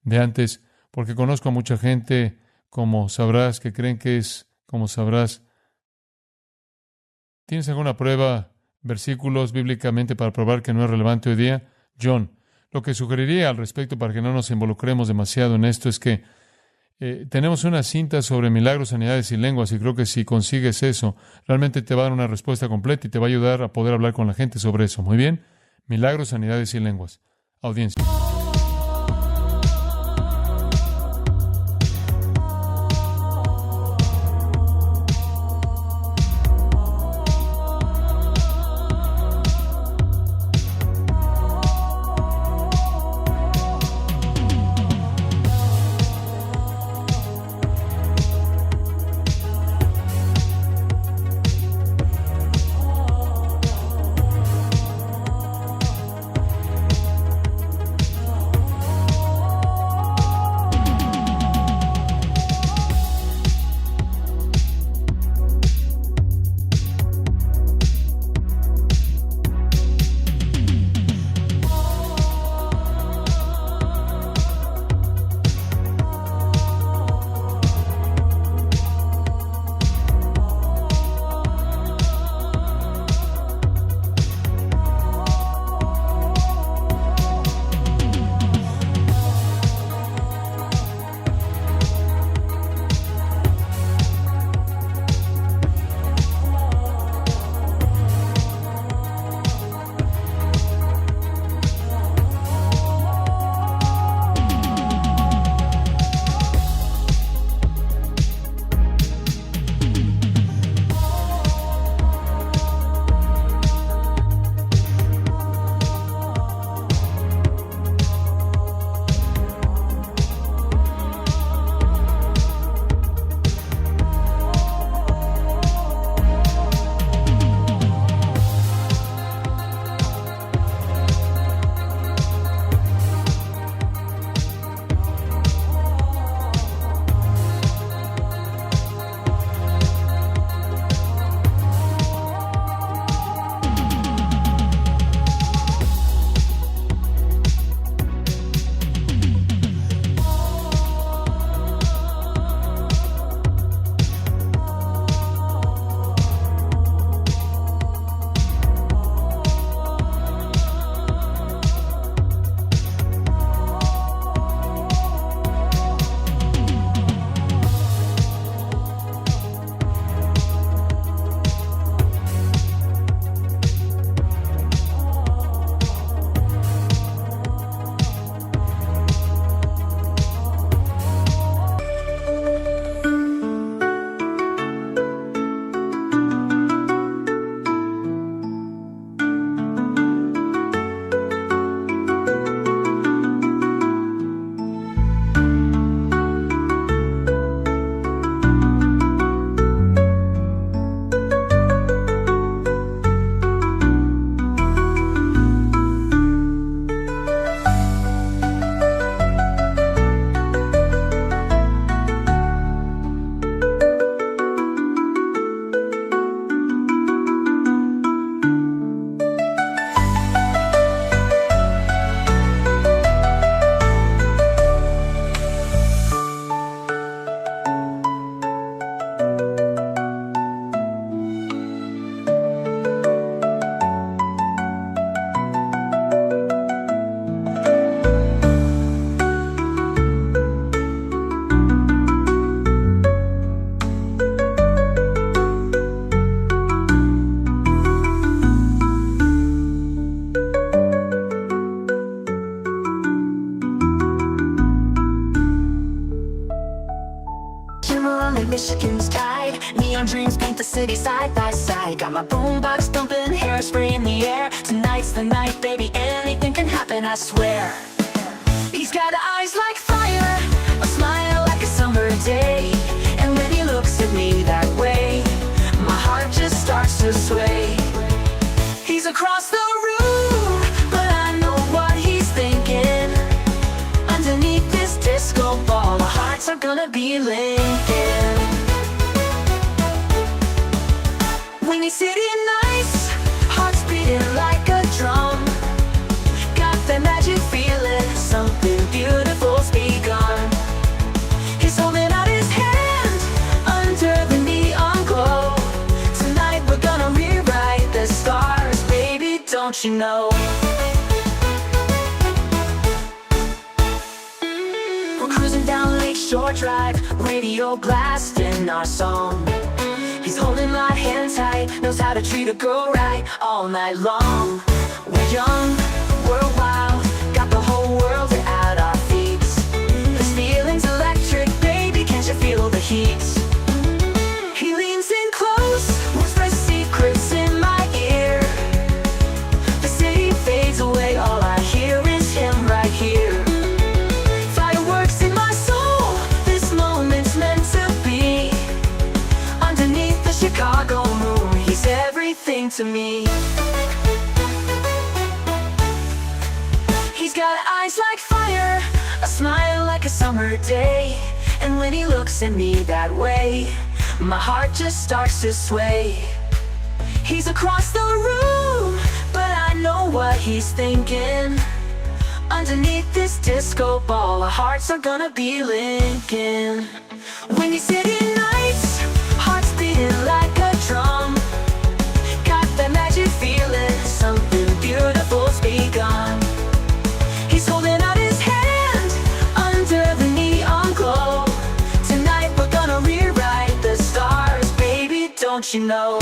de antes, porque conozco a mucha gente, como sabrás, que creen que es como sabrás. ¿Tienes alguna prueba, versículos bíblicamente para probar que no es relevante hoy día? John, lo que sugeriría al respecto para que no nos involucremos demasiado en esto es que tenemos una cinta sobre milagros, sanidades y lenguas, y creo que si consigues eso, realmente te va a dar una respuesta completa y te va a ayudar a poder hablar con la gente sobre eso. Muy bien, milagros, sanidades y lenguas. Audiencia.
Neon dreams paint the city side by side. Got my boombox thumping, hairspray in the air. Tonight's the night, baby, anything can happen, I swear. He's got eyes like fire, a smile like a summer day. And when he looks at me that way, my heart just starts to sway. He's across the room, but I know what he's thinking. Underneath this disco ball, our hearts are gonna be linking. When he's sitting nice, hearts beating like a drum. Got that magic feeling, something beautiful's begun. He's holding out his hand under the neon glow. Tonight we're gonna rewrite the stars, baby, don't you know? We're cruising down Lakeshore Drive, radio blasting our song. He's holding my hand tight, knows how to treat a girl right all night long. We're young, we're wild, got the whole world at our feet. This feeling's electric, baby, can't you feel the heat? He leans in close, whispers secrets in my ear. The city fades away, all I hear is him right here. Fireworks in my soul, this moment's meant to be. Underneath the Chicago moon, he's everything to me. He's got eyes like fire, a smile like a summer day. And when he looks at me that way, my heart just starts to sway. He's across the room, but I know what he's thinking. Underneath this disco ball, our hearts are gonna be linking. When he's sitting nights, hearts beating like a drum. Got that magic feeling, something beautiful's begun. He's holding out his hand under the neon glow. Tonight we're gonna rewrite the stars, baby, don't you know?